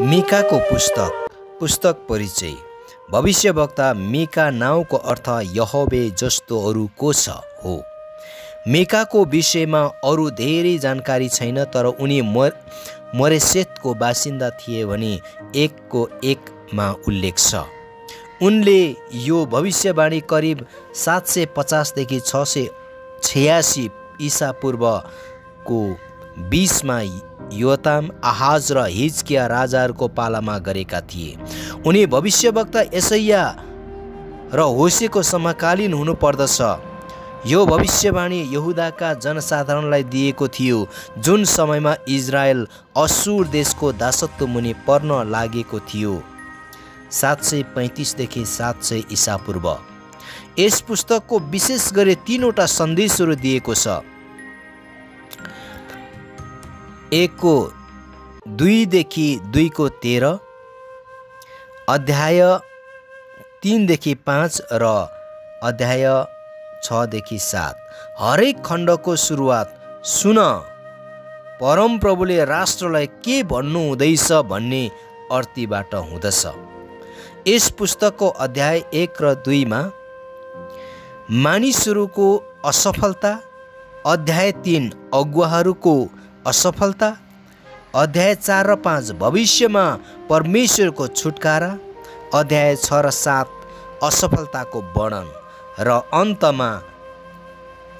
मीकाको पुस्तक परिचय। भविष्यवक्ता मीका नाउँको अर्थ यहोवे जस्तो अरू को छ हो। मीकाको विषयमा अरू धेरै जानकारी छैन, तर उनी मोरेसेतको बासिन्दा थिए भनी 1:1 मा उल्लेख छ। उनले यो भविष्यवाणी करिब 750 देखि 686 ईसा पूर्वको 20 मा योताम, आहाज र हिजकिया राजाहरूको पालामा गरेका थिए। उनी भविष्यवक्ता यशाया र होसेको समकालीन हुनुपर्दछ। यो भविष्यवाणी यहुदाका जनसाधारणलाई दिएको थियो, जुन समयमा इजरायल अश्शूर देशको दासत्व मुनि पर्न लागेको थियो, 735 देखि 700 ईसा पूर्व। यस पुस्तकको विशेष गरी 3वटा सन्देशहरू दिएको छ। 1:2 देखि 2:13, अध्याय 3 देखि 5 र अध्याय 6 देखि 7। हरेक खण्डको सुरुवात सुन, परमप्रभुले राष्ट्रलाई के भन्नु हुँदैछ भन्ने अर्तीबाट हुँदछ। यस पुस्तकको अध्याय 1 र 2 मा मानिसहरूको असफलता, अध्याय 3 अगुवाहरूको असफलता, अध्याय 4 र 5 भविष्यमा परमेश्वरको छुटकारा, अध्याय 6 र 7 असफलताको वर्णन र अन्तमा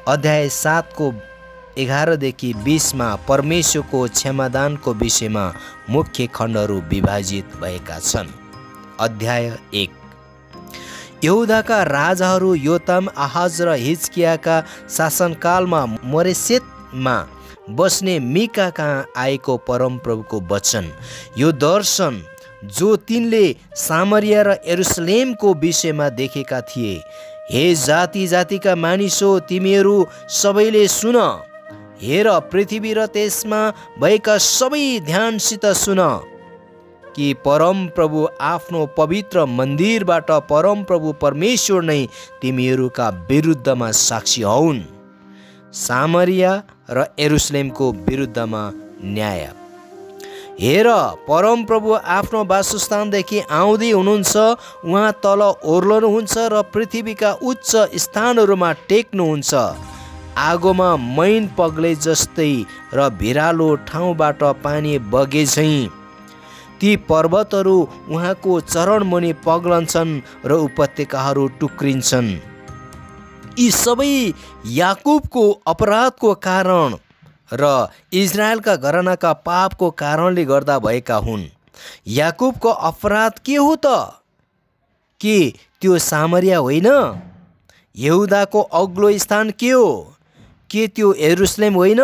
अध्याय 7:11 देखि 20 मा परमेश्वरको क्षमादानको विषयमा मुख्य खण्डहरू विभाजित भएका छन्। अध्याय 1। यहुदाका राजाहरू योताम, आहाज र हिजकियाका शासनकालमा मोरेसेतमा बस्ने मीका कहाँ आएको परमप्रभुको वचन। यो दर्शन जो तिनले सामरिया र यरुशलेमको विषयमा देखेका थिए। हे जाति जातिका मानिस हो, तिमीहरू सबैले सुन। हेर, पृथ्वी र त्यसमा भएका सबै ध्यानसित सुन कि परमप्रभु आफ्नो पवित्र मन्दिरबाट परमप्रभु परमेश्वर नै तिमीहरूका विरुद्धमा साक्षी हौन्, सामरिया र यरुशलेमको विरुद्धमा न्याय। हेर, परमप्रभु आफ्नो वासस्थानदेखि आउँदै हुनुहुन्छ। उहाँ तल ओर्लनुहुन्छ र पृथ्वीका उच्च स्थानहरूमा टेक्नुहुन्छ। आगोमा मैन पग्ले जस्तै र भिरालो ठाउँबाट पानी बगे झैँ ती पर्वतहरू उहाँको चरणमुनि पग्लन्छन् र उपत्यकाहरू टुक्रिन्छन्। यी सबै याकुबको अपराधको कारण र इजरायलका घरानाका पापको कारणले गर्दा भएका हुन्। याकुबको अपराध के हो त? के त्यो सामरिया होइन? यहुदाको अग्लो स्थान के हो? के त्यो यरुशलेम होइन?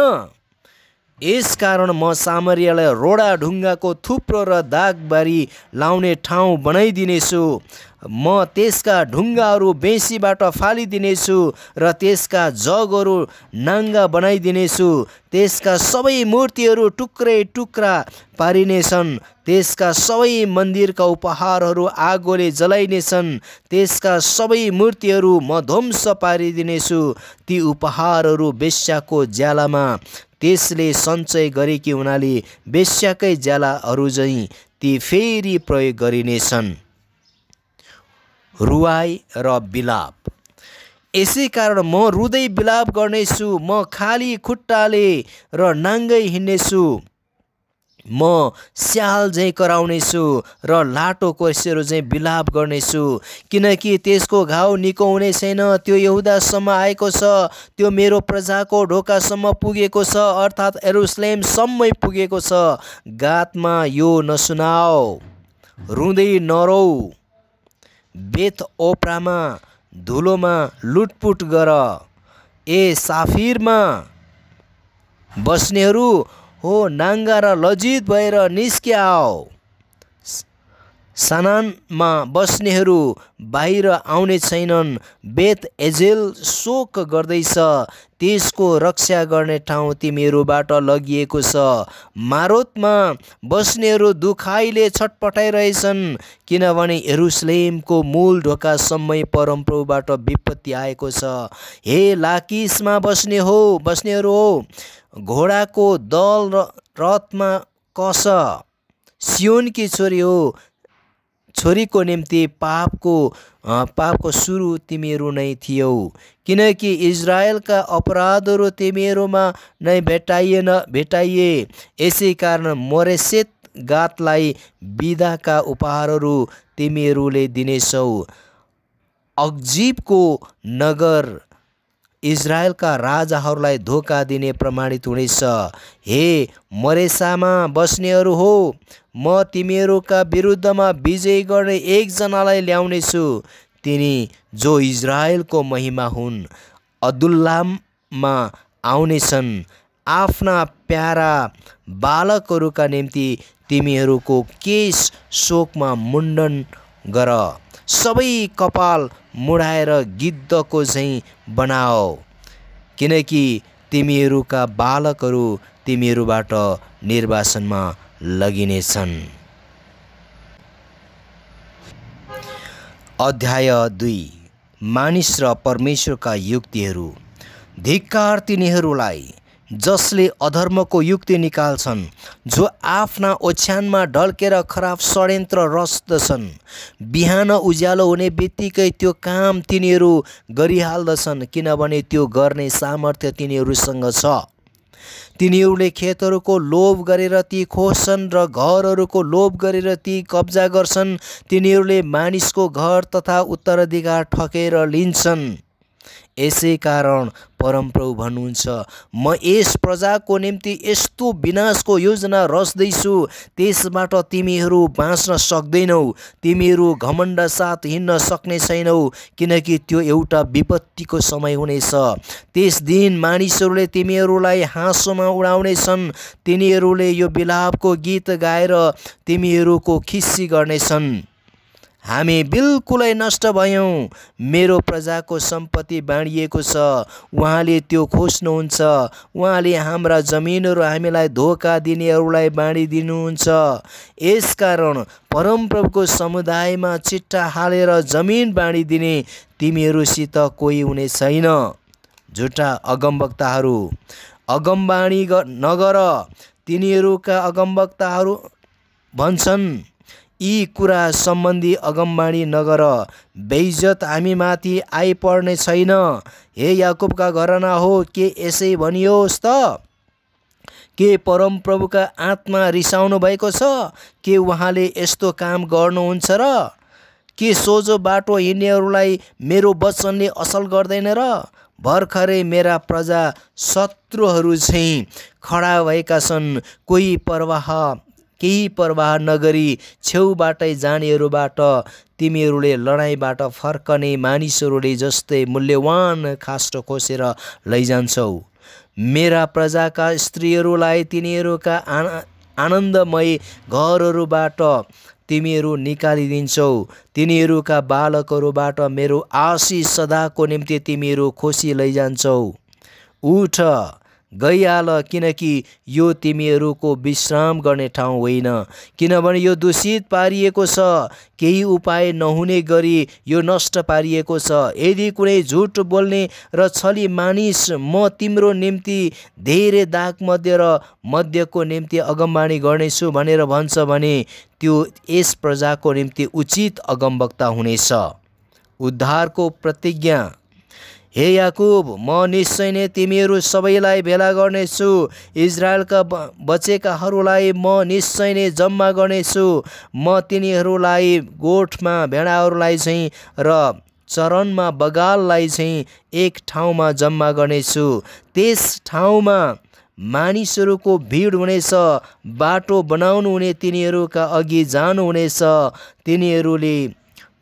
यस कारण म सामरियालाई रोडा ढुङ्गाको थुप्रो र दागबारी लाउने ठाउँ बनाइदिनेछु। म त्यसका ढुङ्गाहरू बेँसीबाट फालिदिनेछु र त्यसका जगहरू नाङ्गा बनाइदिनेछु। त्यसका सबै मूर्तिहरू टुक्रै टुक्रा पारिनेछन्। त्यसका सबै मन्दिरका उपहारहरू आगोले जलाइनेछन्। त्यसका सबै मूर्तिहरू म ध्वंस पारिदिनेछु। ती उपहारहरू वेश्याको ज्यालामा त्यसले सञ्चय गरेकी हुनाले वेश्याकै ज्यालाहरू झैँ ती फेरि प्रयोग गरिनेछन्। रुवाई र बिलाप। यसै कारण म रुँदै बिलाप गर्नेछु। म खाली खुट्टाले र नाङ्गै हिँड्नेछु। म स्याल झैँ कराउनेछु र लाटो कोर्सेहरू झैँ बिलाप गर्नेछु, किनकि त्यसको घाउ निको हुने छैन। त्यो यहुदासम्म आएको छ, त्यो मेरो प्रजाको ढोकासम्म पुगेको छ, अर्थात् यरुशलेमसम्मै पुगेको छ। गातमा यो नसुनाओ, रुँदै नरौ। बेथ ओप्रामा धुलोमा लुटपुट गर। ए साफिरमा बस्नेहरू हो, नाङ्गा र लज्जित भएर निस्क्याओ। सानानमा बस्नेहरू बाहिर आउने छैनन्। बेथ एजेल शोक गर्दैछ, त्यसको रक्षा गर्ने ठाउँ तिमीहरूबाट लगिएको छ। मारोतमा बस्नेहरू दुखाइले छटपटाइरहेछन्, किनभने यरुशलेमको मूल ढोकासम्मै परमप्रभुबाट विपत्ति आएको छ। हे लाकिसमा बस्नेहरू हो, घोडाको दल र रथमा कस। सियोनकी छोरी हो, छोरीको निम्ति पापको सुरु तिमीहरू नै थियौ, किनकि इजरायलका अपराधहरू तिमीहरूमा नै भेटाइए। यसै कारण मोरेसेत गातलाई बिदाका उपहारहरू तिमीहरूले दिनेछौ। अक्जिबको नगर इजरायलका राजाहरूलाई धोका दिने प्रमाणित हुनेछ। हे मरेसामा बस्नेहरू हो, म तिमीहरूका विरुद्धमा विजय गर्ने एकजनालाई ल्याउनेछु, तिनी जो इजरायलको महिमा हुन्। अदुल्लाममा आउनेछन्। आफ्ना प्यारा बालकहरूका निम्ति तिमीहरूको केश शोकमा मुण्डन गर, सबै कपाल मुडाएर गिद्धको झैँ बनाओ, किनकि तिमीहरूका बालकहरू तिमीहरूबाट निर्वासनमा लगिनेछन्। अध्याय 2। मानिस र परमेश्वरका युक्तिहरू। धिक्कार तिनीहरूलाई जसले अधर्मको युक्ति निकाल्छन्, जो आफ्ना ओछ्यानमा ढल्केर खराब षड्यन्त्र रच्दछन्। बिहान उज्यालो हुने बित्तिकै त्यो काम तिनीहरू गरिहाल्दछन्, किनभने त्यो गर्ने सामर्थ्य तिनीहरूसँग छ। तिनीहरूले खेतहरूको लोभ गरेर ती खोज्छन् र घरहरूको लोभ गरेर ती कब्जा गर्छन्। तिनीहरूले मानिसको घर तथा उत्तराधिकार ठकेर लिन्छन्। यसै कारण परमप्रभु भन्नुहुन्छ, म यस प्रजाको निम्ति यस्तो विनाशको योजना रच्दैछु, त्यसबाट तिमीहरू बाँच्न सक्दैनौ। तिमीहरू घमण्ड साथ हिँड्न सक्ने छैनौ, किनकि त्यो एउटा विपत्तिको समय हुनेछ। त्यस दिन मानिसहरूले तिमीहरूलाई हाँसोमा उडाउनेछन्। तिनीहरूले यो विलापको गीत गाएर तिमीहरूको खिस्सी गर्नेछन्। हामी बिल्कुलै नष्ट भयौँ, मेरो प्रजाको सम्पत्ति बाँडिएको छ, उहाँले त्यो खोज्नुहुन्छ। उहाँले हाम्रा जमिनहरू हामीलाई धोका दिनेहरूलाई बाँडिदिनुहुन्छ। यसकारण परमप्रभुको समुदायमा चिट्ठा हालेर जमिन बाँडिदिने तिमीहरूसित कोही हुने छैन। झुटा अगमवक्ताहरू, अगमबाणी नगर, तिनीहरूका अगमवक्ताहरू भन्छन्, यी कुरा सम्बन्धी अगमबाणी नगर, बेइज्जत हामीमाथि आइपर्ने छैन। हे याकुबका घराना हो, के यसै भनियोस् त? के परमप्रभुका आत्मा रिसाउनु भएको छ? के उहाँले यस्तो काम गर्नुहुन्छ र? के सोझो बाटो हिँड्नेहरूलाई मेरो वचनले असल गर्दैन र? भर्खरै मेरा प्रजा शत्रुहरू झैँ खडा भएका छन्। केही परवाह नगरी छेउबाटै जानेहरूबाट तिमीहरूले लडाइँबाट फर्कने मानिसहरूले जस्तै मूल्यवान खास्टो खोसेर लैजान्छौ। मेरा प्रजाका स्त्रीहरूलाई तिनीहरूका आनन्दमय घरहरूबाट तिमीहरू निकालिदिन्छौ। तिनीहरूका बालकहरूबाट मेरो आशिष सदाको निम्ति तिमीहरू खोसी लैजान्छौ। उठ, गइहाल, किनकि यो तिमीहरूको विश्राम गर्ने ठाउँ होइन, किनभने यो दूषित पारिएको छ। केही उपाय नहुने गरी यो नष्ट पारिएको छ। यदि कुनै झुट बोल्ने र छली मानिस म तिम्रो निम्ति धेरै दाग मध्य र मध्यको निम्ति अगमबाणी गर्नेछु भनेर भन्छ भने त्यो यस प्रजाको निम्ति उचित अगमवक्ता हुनेछ। उद्धारको प्रतिज्ञा। हे याकुब, म निश्चय नै तिमीहरू सबैलाई भेला गर्नेछु। इजरायलका बचेकाहरूलाई म निश्चय नै जम्मा गर्नेछु। म तिनीहरूलाई गोठमा भेडाहरूलाई चाहिँ र चरनमा बगाललाई चाहिँ एक ठाउँमा जम्मा गर्नेछु। त्यस ठाउँमा मानिसहरूको भिड हुनेछ। बाटो बनाउनु हुने तिनीहरूका अघि जानुहुनेछ। तिनीहरूले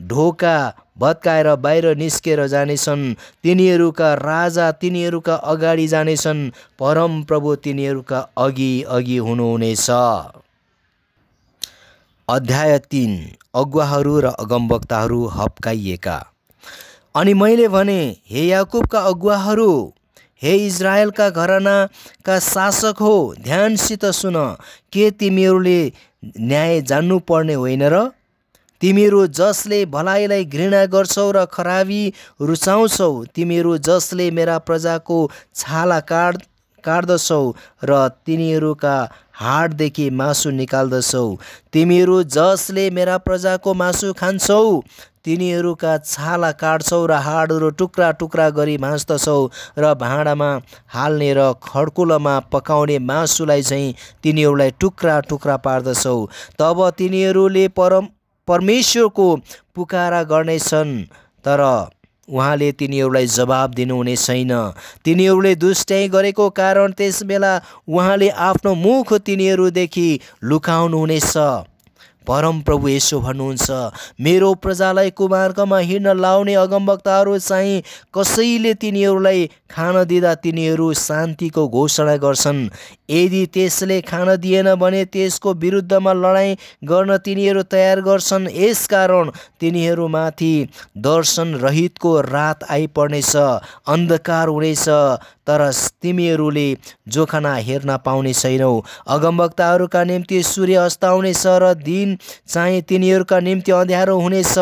ढोका भत्काएर बाहिर निस्केर जानेछन्। तिनीहरूका राजा तिनीहरूका अगाडि जानेछन्। परमप्रभु तिनीहरूका अघि अघि हुनुहुनेछ। अध्याय 3। अगुवाहरू र अगमवक्ताहरू हप्काइएका। अनि मैले भने, हे याकुबका अगुवाहरू, हे इजरायलका घरानाका शासक हो, ध्यानसित सुन। के तिमीहरूले न्याय जान्नुपर्ने होइन र? तिमीहरू जसले भलाइलाई घृणा गर्छौ र खराबी रुचाउँछौ, तिमीहरू जसले मेरा प्रजाको छाला काट्दछौ र तिनीहरूका हाडदेखि मासु निकाल्दछौ। तिमीहरू जसले मेरा प्रजाको मासु खान्छौ तिनीहरूका छाला काट्छौ र हाडहरू टुक्रा टुक्रा गरी भाँच्दछौ र भाँडामा हाल्ने र खड्कुलोमा पकाउने मासुलाई चाहिँ तिनीहरूलाई टुक्रा टुक्रा पार्दछौ। तब तिनीहरूले परमेश्वरको पुकारा गर्नेछन् तर उहाँले तिनीहरूलाई जवाब दिनुहुने छैन। तिनीहरूले दुष्टाइ गरेको कारण त्यसबेला उहाँले आफ्नो मुख तिनीहरूदेखि लुकाउनुहुनेछ। परमप्रभु यसो भन्नुहुन्छ, मेरो प्रजालाई कुमार्गमा हिँड्न लाउने अगमवक्ताहरू चाहिँ कसैले तिनीहरूलाई खान दिँदा तिनीहरू शान्तिको घोषणा गर्छन्। यदि त्यसले खान दिएन भने त्यसको विरुद्धमा लडाईँ गर्न तिनीहरू तयार गर्छन्। यसकारण तिनीहरूमाथि दर्शन रहितको रात आइपर्नेछ, अन्धकार हुनेछ तर तिमीहरूले जोखाना हेर्न पाउने छैनौ। अगमवक्ताहरूका निम्ति सूर्य अस्ताउनेछ र दिन चाहिँ तिनीहरूका निम्ति अँध्यारो हुनेछ।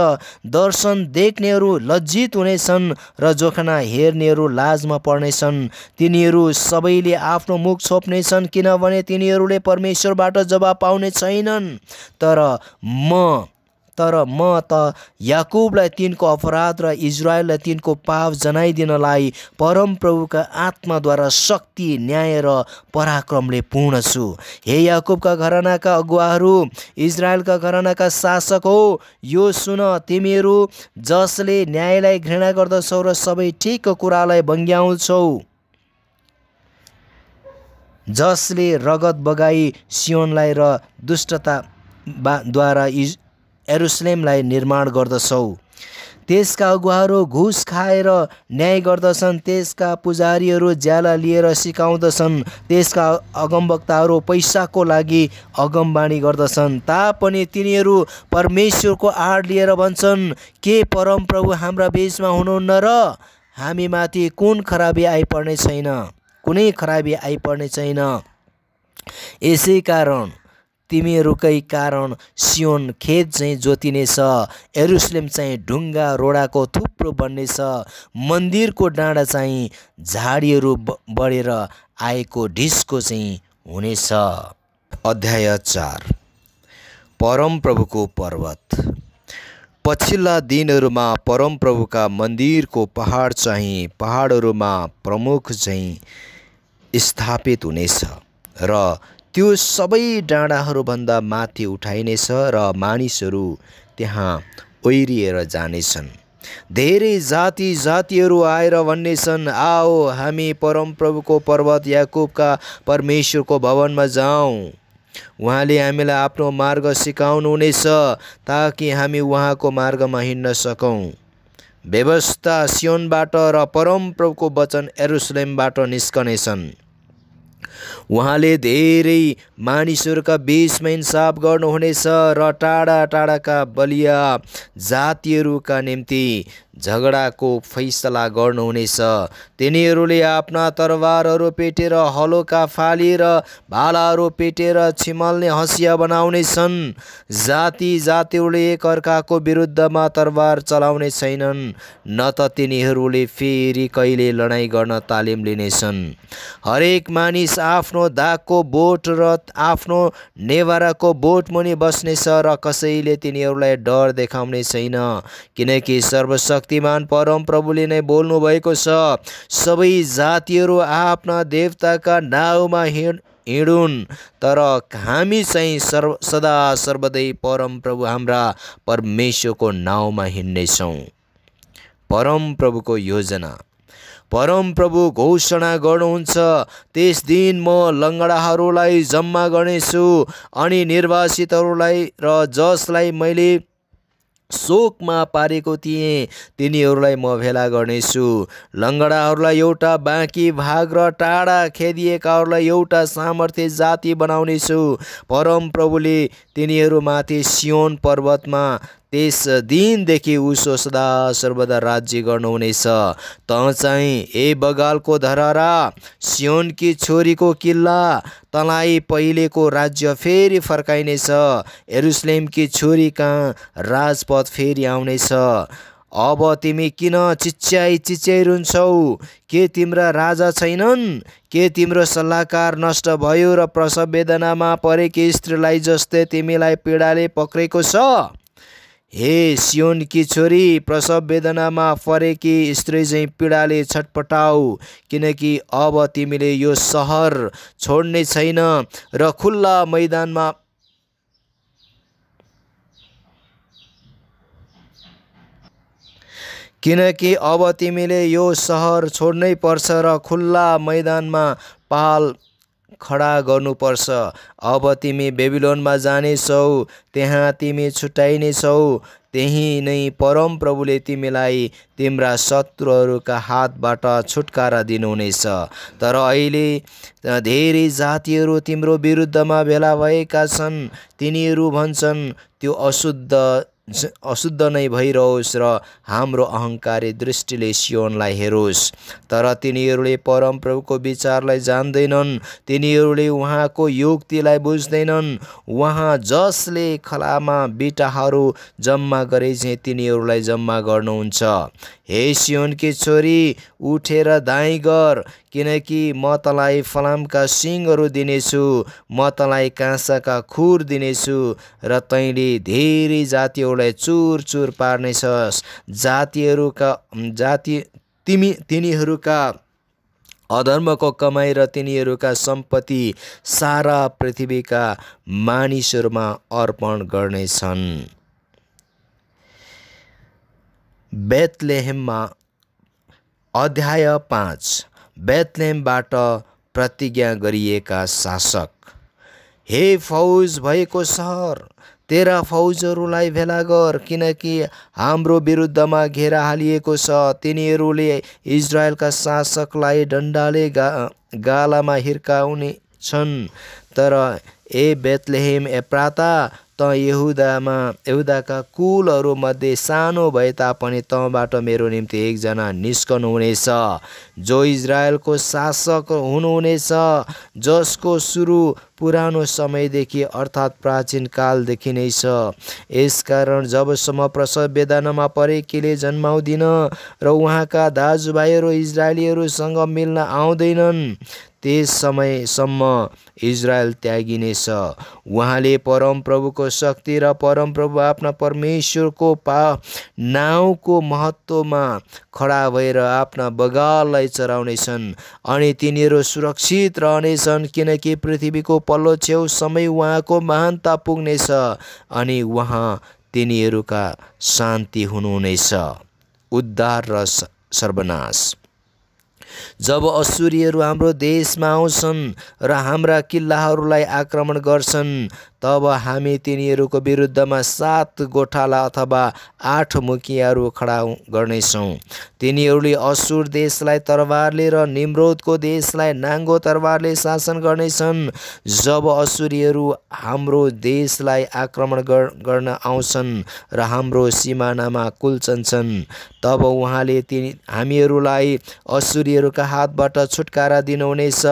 दर्शन देख्नेहरू लज्जित हुनेछन् र जोखाना हेर्नेहरू लाजमा पर्नेछन्। तिनीहरू सबैले आफ्नो मुख छोप्नेछन् किनभने तिनीहरूले परमेश्वरबाट जवाब पाउने छैनन्। तर म त याकुबलाई तिनको अपराध र इजरायललाई तिनको पाप जनाइदिनलाई परमप्रभुका आत्माद्वारा शक्ति, न्याय र पराक्रमले पूर्ण छु। हे याकुबका घरानाका अगुवाहरू, इजरायलका घरानाका शासक हो, यो सुन। तिमीहरू जसले न्यायलाई घृणा गर्दछौ र सबै ठिक कुरालाई बङ्ग्याउँछौ, जसले रगत बगाई सियोनलाई र दुष्टताद्वारा यरुशलेमलाई निर्माण गर्दछौ, त्यसका अगुवाहरू घुस खाएर न्याय गर्दछन्, त्यसका पुजारीहरू ज्याला लिएर सिकाउँदछन्, त्यसका अगमवक्ताहरू पैसाको लागि अगमबाणी गर्दछन्। तापनि तिनीहरू परमेश्वरको आड लिएर भन्छन्, के परमप्रभु हाम्रा बीचमा हुनुहुन्न र हामीमाथि कुनै खराबी आइपर्ने छैन। यसै कारण तिमीहरूकै कारण सियोन खेत चाहिँ जोतिनेछ, यरुशलेम चाहिँ ढुङ्गा रोडाको थुप्रो बन्नेछ, मन्दिरको डाँडा चाहिँ झाडीहरू बढेर आएको ढिस्को चाहिँ हुनेछ। अध्याय 4। परमप्रभुको पर्वत। पछिल्ला दिनहरूमा परमप्रभुका मन्दिरको पहाडहरूमा प्रमुख चाहिँ स्थापित हुनेछ र त्यो सबै डाँडाहरूभन्दा माथि उठाइनेछ र मानिसहरू त्यहाँ ओइरिएर जानेछन्। धेरै जातिहरू आएर भन्नेछन्, आओ हामी परमप्रभुको पर्वत याकुबका परमेश्वरको भवनमा जाउँ। उहाँले हामीलाई आफ्नो मार्ग सिकाउनुहुनेछ ताकि हामी उहाँको मार्गमा हिँड्न सकौँ। व्यवस्था सियोनबाट र परमप्रभुको वचन यरुशलेमबाट निस्कनेछन्। उहाँले धेरै मानिसहरूका बीचमा इन्साफ गर्नुहुनेछ र टाढा टाढाका बलिया जातिहरूका निम्ति झगडाको फैसला गर्नुहुनेछ। तिनीहरूले आफ्ना तरवारहरू पेटेर, हलोका फालेर, भालाहरू पेटेर छिमल्ने हँसिया बनाउनेछन्। जातिहरूले एकअर्काको विरुद्धमा तरवार चलाउने छैनन्, न त तिनीहरूले फेरि कहिले लडाईँ गर्न तालिम लिनेछन्। हरेक मानिस आफ्नो दागको बोट र आफ्नो नेवाराको बोट मुनि बस्नेछ र कसैले तिनीहरूलाई डर देखाउने छैन, किनकि सर्वशक्तिमान परमप्रभुले नै बोल्नु भएको छ। सबै जातिहरू आफ्ना देवताका नाउँमा हिँडुन्, तर हामी चाहिँ सदा सर्वदै परमप्रभु हाम्रा परमेश्वरको नाउँमा हिँड्नेछौँ। परमप्रभुको योजना। परमप्रभु घोषणा गर्नुहुन्छ, त्यस दिन म लङ्गडाहरूलाई जम्मा गर्नेछु अनि निर्वासितहरूलाई र जसलाई मैले शोकमा पारेको थिएँ तिनीहरूलाई म भेला गर्नेछु। लङ्गडाहरूलाई एउटा बाँकी भाग र टाढा खेदिएकाहरूलाई एउटा सामर्थ्य जाति बनाउनेछु। परमप्रभुले तिनीहरूमाथि सियोन पर्वतमा त्यस दिनदेखि उसो सदा सर्वदा राज्य गर्नुहुनेछ। त चाहिँ ए बगालको धरहरा, सियोनकी छोरीको किल्ला, तँलाई पहिलेको राज्य फेरि फर्काइनेछ। यरुशलेमकी छोरी कहाँ राजपथ फेरि आउनेछ। अब तिमी किन चिच्याइ रुन्छौ? के तिम्रा राजा छैनन्? के तिम्रो सल्लाहकार नष्ट भयो र प्रसव वेदनामा परेकी स्त्रीलाई जस्तै तिमीलाई पीडाले पक्रेको छ? हे सियोनकी छोरी, प्रसव वेदनामा परेकी स्त्री चाहिँ पीडाले छटपटाऊ, किनकि अब तिमीले यो सहर छोड्ने छैन र खुल्ला मैदानमा किनकि अब तिमीले यो सहर छोड्नै पर्छ र खुल्ला मैदानमा पाल खडा गर्नुपर्छ। अब तिमी बेबिलोनमा जानेछौ, त्यहाँ तिमी छुट्याइनेछौ। त्यही नै परमप्रभुले तिमीलाई तिम्रा शत्रुहरूका हातबाट छुटकारा दिनुहुनेछ। तर अहिले धेरै जातिहरू तिम्रो विरुद्धमा भेला भएका छन्। तिनीहरू भन्छन्, त्यो अशुद्ध नै भइरहोस् र हाम्रो अहङ्कारी दृष्टिले सियोनलाई हेरोस्। तर तिनीहरूले परमप्रभुको विचारलाई जान्दैनन्, तिनीहरूले उहाँको युक्तिलाई बुझ्दैनन्। उहाँ जसले खलामा बिटाहरू जम्मा गरे चाहिँ तिनीहरूलाई जम्मा गर्नुहुन्छ। हे सियोनकी छोरी, उठेर दाइँ गर, किनकि म तँलाई फलामका सिङहरू दिनेछु, म तँलाई काँसाका खुर दिनेछु र तैँले धेरै जातिहरूलाई चुर चुर पार्नेछस्। तिनीहरूका अधर्मको कमाई र तिनीहरूका सम्पत्ति सारा पृथ्वीका मानिसहरूमा अर्पण गर्नेछन्। बेथलेहेममा अध्याय 5। बेथलेहेमबाट प्रतिज्ञा गरिएका शासक। हे फौज भएको सहर, तेरा फौजहरूलाई भेला गर, किनकि हाम्रो विरुद्धमा घेरा हालिएको छ। तिनीहरूले इजरायलका शासकलाई डन्डाले गालामा हिर्काउने छन्। तर ए बेथलेहेम एप्राता, त यहुदाका कुलहरूमध्ये सानो भए तापनि तँबाट मेरो निम्ति एकजना निस्कनुहुनेछ, जो इजरायलको शासक हुनुहुनेछ, जसको सुरु पुरानो समयदेखि अर्थात् प्राचीन कालदेखि नै छ। यसकारण जबसम्म प्रसव वेदनामा परेकीले जन्माउँदिन र उहाँका दाजुभाइहरू इजरायलीहरूसँग मिल्न आउँदैनन्, त्यस समयसम्म इजरायल त्यागिनेछ। उहाँले परमप्रभुको शक्ति र परमप्रभु आफ्ना परमेश्वरको नाउँको महत्त्वमा खडा भएर आफ्ना बगाललाई चराउनेछन् अनि तिनीहरू सुरक्षित रहनेछन्, किनकि पृथ्वीको पल्लो छेउ समय उहाँको महानता पुग्नेछ अनि उहाँ तिनीहरूका शान्ति हुनुहुनेछ। उद्धार र सर्वनाश। जब अश्शूरीहरू हाम्रो देशमा आउँछन् र हाम्रा किल्लाहरूलाई आक्रमण गर्छन्, तब हामी तिनीहरूको विरुद्धमा 7 गोठाला अथवा 8 मुखियाहरू खडा गर्नेछौँ। तिनीहरूले अश्शूर देशलाई तरवारले र निम्रोदको देशलाई नाङ्गो तरवारले शासन गर्नेछन्। जब अश्शूरीहरू हाम्रो देशलाई आक्रमण गर्न आउँछन् र हाम्रो सिमानामा कुल्चन्छन्, तब उहाँले हामीहरूलाई अश्शूरीहरूका हातबाट छुटकारा दिनुहुनेछ।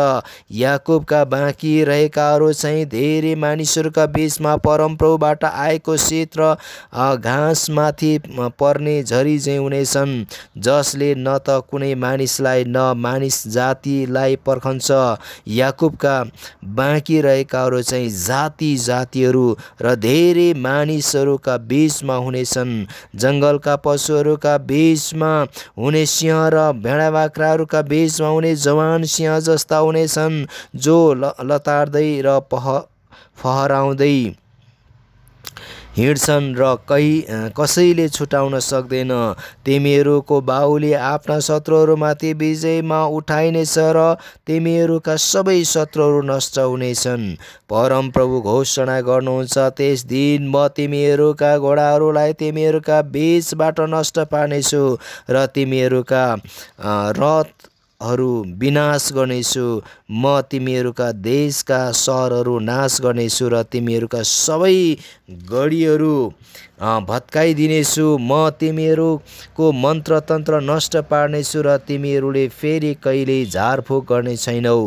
याकुबका बाँकी रहेकाहरू चाहिँ धेरै मानिसहरूका बीचमा परमप्रभुबाट आएको शीत र घाँसमाथि पर्ने झरी चाहिँ हुनेछन्, जसले न त कुनै मानिसलाई न मानिस जातिलाई पर्खन्छ। याकुबका बाँकी रहेकाहरू चाहिँ जातिहरू र धेरै मानिसहरूका बीचमा हुनेछन्। जङ्गलका पशुहरूका बीचमा हुने सिंह र भेडा बाख्राहरूका बीचमा हुने जवान सिंह जस्ता हुनेछन्, जो लतार्दै र फहराउँदै हिँड्छन् र कसैले छुटाउन सक्दैन। तिमीहरूको बाहुले आफ्ना शत्रुहरूमाथि विजयमा उठाइनेछ र तिमीहरूका सबै शत्रुहरू नष्ट हुनेछन्। परमप्रभु घोषणा गर्नुहुन्छ, त्यस दिन म तिमीहरूका घोडाहरूलाई तिमीहरूका बीचबाट नष्ट पार्नेछु र तिमीहरूका रथहरू विनाश गर्नेछु। म तिमीहरूका देशका सहरहरू नाश गर्नेछु र तिमीहरूका सबै गढीहरू भत्काइदिनेछु। म तिमीहरूको मन्त्रतन्त्र नष्ट पार्नेछु र तिमीहरूले फेरि कहिल्यै झारफुक गर्ने छैनौ।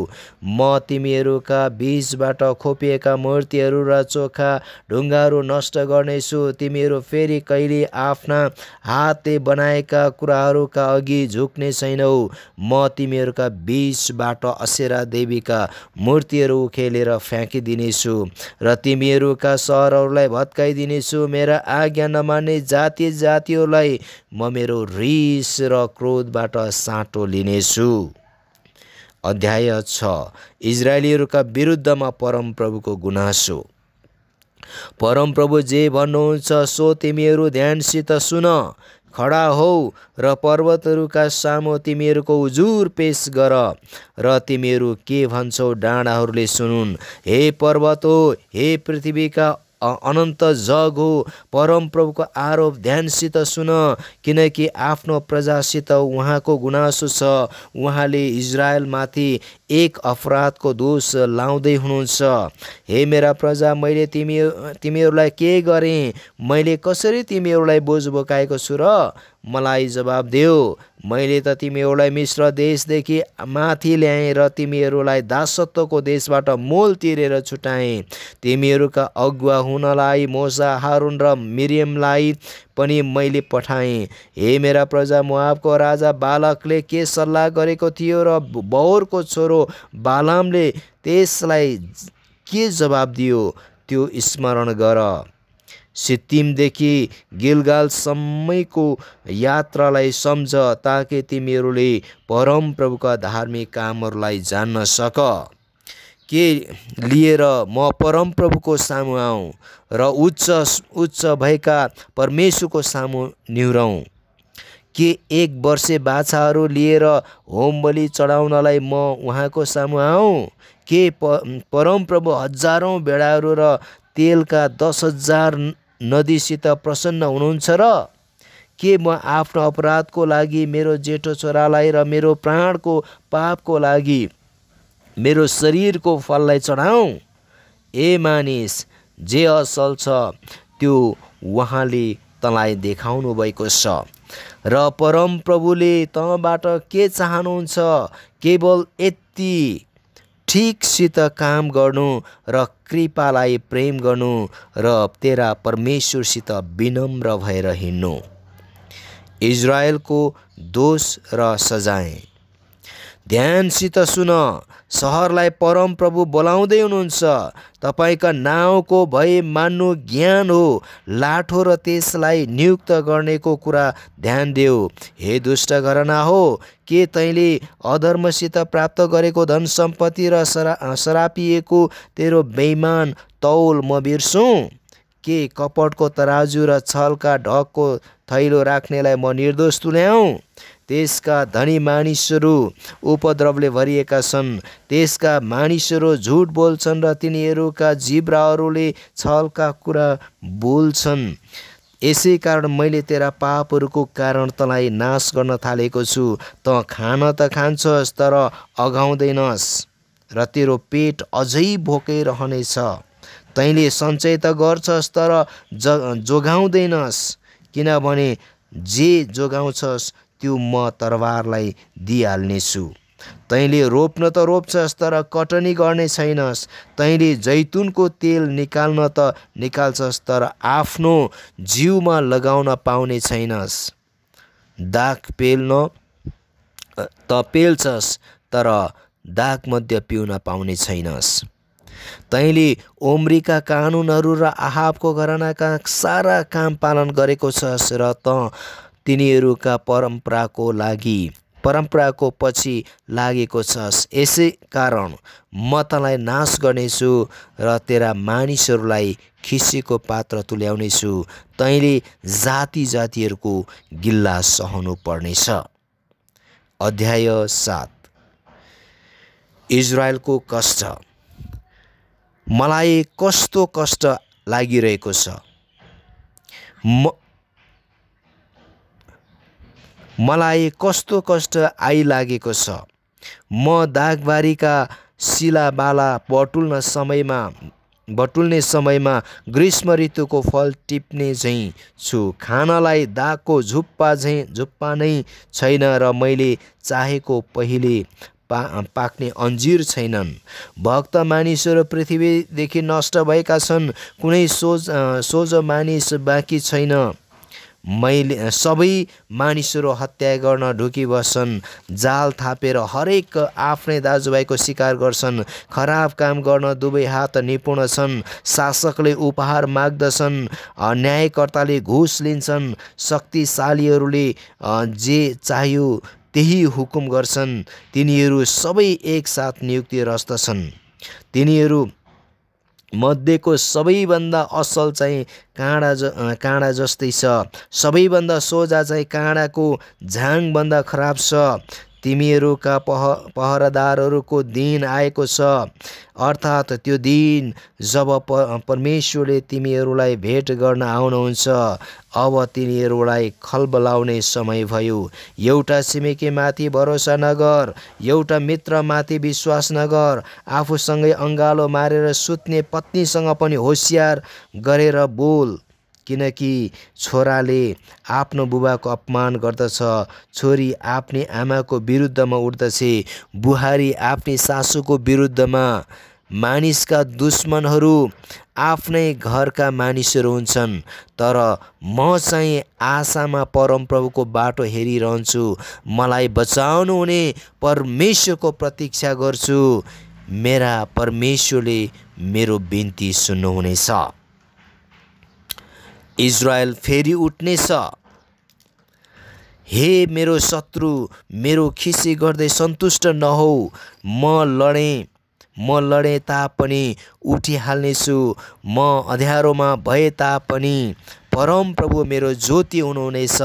म तिमीहरूका बीचबाट खोपिएका मूर्तिहरू र चोखा ढुङ्गाहरू नष्ट गर्नेछु। तिमीहरू फेरि कहिल्यै आफ्ना हातले बनाएका कुराहरूका अघि झुक्ने छैनौ। म तिमीहरूका बीचबाट असेरा देवीका मूर्तिहरू उखेलेर फ्याँकिदिनेछु र तिमीहरूका सहरहरूलाई भत्काइदिनेछु। मेरा आज्ञा नमान्ने जातिहरूलाई म मेरो रिस र क्रोधबाट साटो लिनेछु। अध्याय 6। इजरायलीहरूका विरुद्धमा परमप्रभुको गुनासो। परमप्रभु जे भन्नुहुन्छ सो तिमीहरू ध्यानसित सुन। खडा हौ र पर्वतहरूका सामु तिमीहरूको उजुर पेश गर र तिमीहरू के भन्छौ डाँडाहरूले सुनुन्। हे पर्वत हो, हे पृथ्वीका अनन्त जग हो, परमप्रभुको आरोप ध्यानसित सुन, किनकि आफ्नो प्रजासित उहाँको गुनासो छ। उहाँले इजरायलमाथि एक अपराधको दोष लाउँदै हुनुहुन्छ। हे मेरा प्रजा, मैले तिमीहरूलाई के गरेँ? मैले कसरी तिमीहरूलाई बोझ बोकाएको छु र? मलाई जवाब देऊ। मैले त तिमीहरूलाई मिश्र देशदेखि माथि ल्याएँ र तिमीहरूलाई दासत्वको देशबाट मोल तिरेर छुटाएँ। तिमीहरूका अगुवा हुनलाई मोसा, हारुन र मिरियमलाई पनि मैले पठाएँ। हे मेरा प्रजा, मोआबको राजा बालकले के सल्लाह गरेको थियो र बओरको छोरो बालामले त्यसलाई के जवाब दियो त्यो स्मरण गर। सित्तिमदेखि गिलगालसम्मको यात्रालाई सम्झ, ताकि तिमीहरूले परमप्रभुका धार्मिक कामहरूलाई जान्न सक। के लिएर म परमप्रभुको सामु आऊँ र उच्च भएका परमेश्वरको सामु निहुरौँ? के एक वर्षे बाछाहरू लिएर होमबलि चढाउनलाई म उहाँको सामु आऊँ? के परमप्रभु हजारौँ भेडाहरू र तेलका 10,000 नदीसित प्रसन्न हुनुहुन्छ र? के म आफ्नो अपराधको लागि मेरो जेठो छोरालाई र मेरो प्राणको पापको लागि मेरो शरीरको फललाई चढाऊँ? ए मानिस, जे असल छ त्यो उहाँले तँलाई देखाउनु भएको छ र परमप्रभुले तँबाट के चाहनुहुन्छ? केवल यति, ठिकसित काम गर्नु र कृपालाई प्रेम गर्नु र तेरा परमेश्वरसित विनम्र भएर हिँड्नु। इजरायलको दोष र सजाय। ध्यानसित सुन, सहरलाई परमप्रभु बोलाउँदै हुनुहुन्छ। तपाईँका नाउँको भय मान्नु ज्ञान हो। लाठो र त्यसलाई नियुक्त गर्नेको कुरा ध्यान देऊ। हे दुष्ट घरना हो, के तैँले अधर्मसित प्राप्त गरेको धन सम्पत्ति र सरापिएको तेरो बेइमान तौल म बिर्सुँ? के कपटको तराजु र छलका ढकको थैलो राख्नेलाई म निर्दोष तुल्याउँ? त्यसका धनी मानिसहरू उपद्रवले भरिएका छन्। त्यसका मानिसहरू झुट बोल्छन् र तिनीहरूका जिब्राहरूले छलका कुरा बोल्छन्। यसै कारण मैले तेरा पापहरूको कारण तँलाई नाश गर्न थालेको छु। तँ खान त खान्छस् तर अघाउँदैनस् र तेरो पेट अझै भोकै रहनेछ। तैँले सञ्चय त गर्छस् तर जोगाउँदैनस्, किनभने जे जोगाउँछस् त्यो म तरवारलाई दिइहाल्नेछु। तैँले रोप्न त रोप्छस् तर कटनी गर्ने छैनस्। तैँले जैतुनको तेल निकाल्न त निकाल्छस् तर आफ्नो जिउमा लगाउन पाउने छैनस्। दाख पेल्न त पेल्छस् तर दाखमध्य पिउन पाउने छैनस्। तैँले ओम्रीका कानुनहरू र आहाबको घरानाका सारा काम पालन गरेको छस् र त तिनीहरूका परम्पराको पछि लागेको छस्। यसै कारण म तँलाई नाश गर्नेछु र तेरा मानिसहरूलाई खिसीको पात्र तुल्याउनेछु। तैँले जाति जातिहरूको गिल्ला सहनु पर्नेछ। अध्याय 7। इजरायलको कष्ट। मलाई कस्तो कष्ट लागिरहेको छ। मलाई कस्तो कष्ट आइलागेको छ। म दागबारीका सिलाबाला बटुल्न समयमा बटुल्ने समयमा ग्रीष्म ऋतुको फल टिप्ने झैँ छु। खानलाई दागको झुप्पा नै छैन र मैले चाहेको पहिले पाक्ने अन्जिर छैनन्। भक्त मानिसहरू पृथ्वीदेखि नष्ट भएका छन्, कुनै सोझो मानिस बाँकी छैन। मैले सबै मानिसहरू हत्या गर्न ढुकिबस्छन्, जाल थापेर हरेक आफ्नै दाजुभाइको शिकार गर्छन्। खराब काम गर्न दुवै हात निपुण छन्। शासकले उपहार माग्दछन्, न्यायकर्ताले घुस लिन्छन्। शक्तिशालीहरूले जे चाहियो त्यही हुकुम गर्छन्। तिनीहरू सबै एकसाथ नियुक्तिरस्त छन्। तिनीहरू मध्येको सबैभन्दा असल चाहिँ काँडा जस्तै छ, सबैभन्दा सोझा चाहिँ काँडाको झाङभन्दा खराब छ। तिमीहरूका पहरादारहरूको दिन आएको छ, अर्थात् त्यो दिन जब परमेश्वरले तिमीहरूलाई भेट गर्न आउनुहुन्छ। अब तिनीहरूलाई खलबलाउने समय भयो। एउटा छिमेकीमाथि भरोसा नगर, एउटा मित्रमाथि विश्वास नगर। आफूसँगै अँगालो मारेर सुत्ने पत्नीसँग पनि होसियार गरेर बोल, किनकि छोराले आफ्नो बुबाको अपमान गर्दछ, छोरी आफ्नी आमाको विरुद्धमा उठ्दछे, बुहारी आफ्नी सासूको विरुद्धमा। मानिसका दुश्मनहरू आफ्नै घरका मानिसहरू हुन्छन्, तर म चाहिँ आशामा परमप्रभुको बाटो हेरिरहन्छु। मलाई बचाउनु हुने परमेश्वरको प्रतीक्षा गर्छु। मेरा परमेश्वरले मेरो बिन्ती सुन्नुहुनेछ। इजरायल फेरि उठ्नेछ। हे मेरो शत्रु, मेरो खिसी गर्दै सन्तुष्ट नहौ। म लडे तापनि उठिहाल्नेछु। म अँध्यारोमा भए तापनि परमप्रभु मेरो ज्योति हुनुहुनेछ।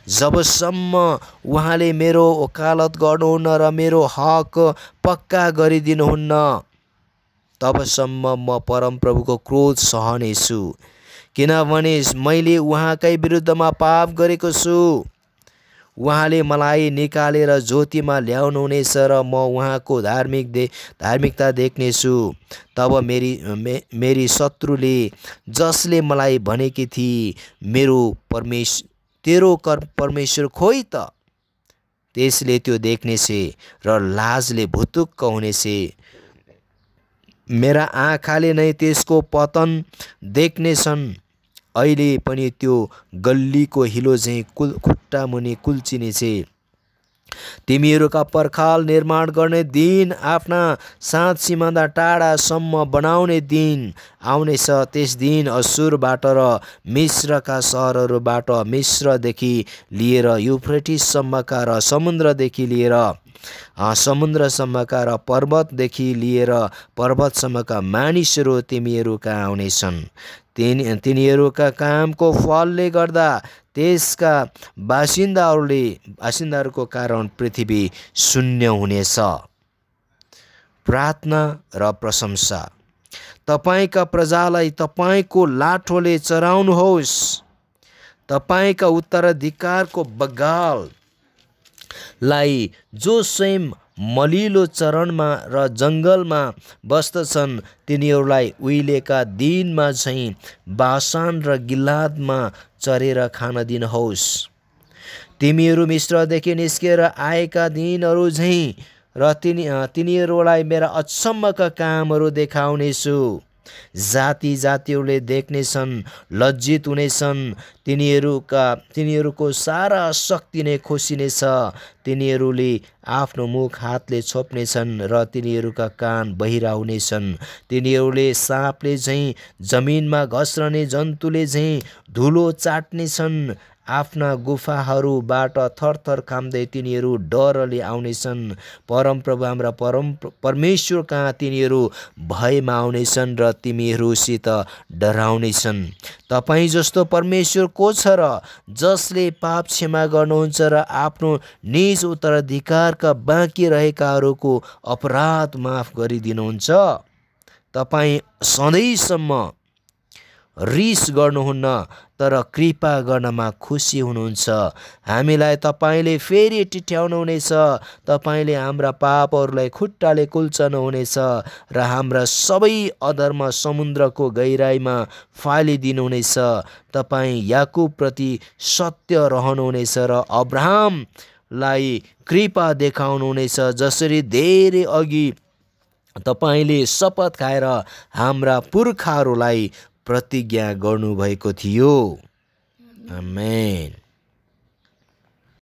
जबसम्म उहाँले मेरो वकालत गर्नुहुन्न र मेरो हक पक्का गरिदिनुहुन्न, तबसम्म म परमप्रभुको क्रोध सहनेछु। किनभने मैले उहाँकै विरुद्धमा पाप गरेको छु। उहाँले मलाई निकालेर ज्योतिमा ल्याउनुहुनेछ र म उहाँको धार्मिकता देख्नेछु। तब मेरी शत्रुले जसले मलाई भनेकी थिए, तेरो परमेश्वर खोइ त, त्यसले त्यो देख्नेछे र लाजले भुतुक्क हुनेछे। मेरा आँखाले नै त्यसको पतन देख्नेछन्। अहिले पनि त्यो गल्लीको हिलो चाहिँ खुट्टा मुनि कुल्चिनेछे। तिमीहरूका पर्खाल निर्माण गर्ने दिन, आफ्ना साँचीभन्दा टाढासम्म बनाउने दिन आउनेछ। त्यस दिन असुरबाट र मिश्रका सहरहरूबाट, मिश्रदेखि लिएर युफ्रेटिससम्मका र समुद्रदेखि लिएर समुद्रसम्मका र पर्वतदेखि लिएर पर्वतसम्मका मानिसहरू तिमीहरू कहाँ आउनेछन्। तिनीहरूका कामको फलले गर्दा त्यसका बासिन्दाहरूको कारण पृथ्वी शून्य हुनेछ। प्रार्थना र प्रशंसा। तपाईका प्रजालाई तपाईको लाठोले चराउनुहोस्। तपाईका उत्तराधिकारको बगाललाई जो स्वयं मलिलो चरणमा र जङ्गलमा बस्दछन्, तिनीहरूलाई उहिलेका दिनमा चाहिँ बासान र गिलादमा चरेर खान दिनुहोस्। तिमीहरू मिश्रदेखि निस्केर आएका दिनहरू झैँ र तिनीहरूलाई मेरा अचम्मका कामहरू देखाउनेछु। जाति जातिहरूले देख्नेछन्, लज्जित हुनेछन्। तिनीहरूको सारा शक्ति नै खोसिनेछ। तिनीहरूले आफ्नो मुख हातले छोप्नेछन् र तिनीहरूका कान बहिरा हुनेछन्। तिनीहरूले साँपले झैँ, जमिनमा घस्रने जन्तुले झैँ धुलो चाट्नेछन्। आफ्ना गुफाहरूबाट थरथर काम्दै तिनीहरू डरले आउनेछन्। परमप्रभु हाम्रा परमेश्वर कहाँ तिनीहरू भयमा आउनेछन् र तिमीहरूसित डराउनेछन्। तपाईँ जस्तो परमेश्वर को छ र जसले पाप क्षमा गर्नुहुन्छ र आफ्नो निज उत्तराधिकारका बाँकी रहेकाहरूको अपराध माफ गरिदिनुहुन्छ। तपाईँ सधैँसम्म रिस गर्नुहुन्न, तर कृपा गर्नमा खुसी हुनुहुन्छ। हामीलाई तपाईले फेरि टिट्याउनुहुनेछ। तपाईले हाम्रा पापहरूलाई खुट्टाले कुल्चनुहुनेछ र हाम्रा सबै अधर्म समुद्रको गहिराईमा फालिदिनुहुनेछ। तपाई याकुबप्रति सत्य रहनुहुनेछ र अब्राहमलाई कृपा देखाउनुहुनेछ, जसरी धेरै अघि तपाईले शपथ खाएर हाम्रा पुर्खाहरूलाई प्रतिज्ञा गर्नुभएको थियो। आमेन।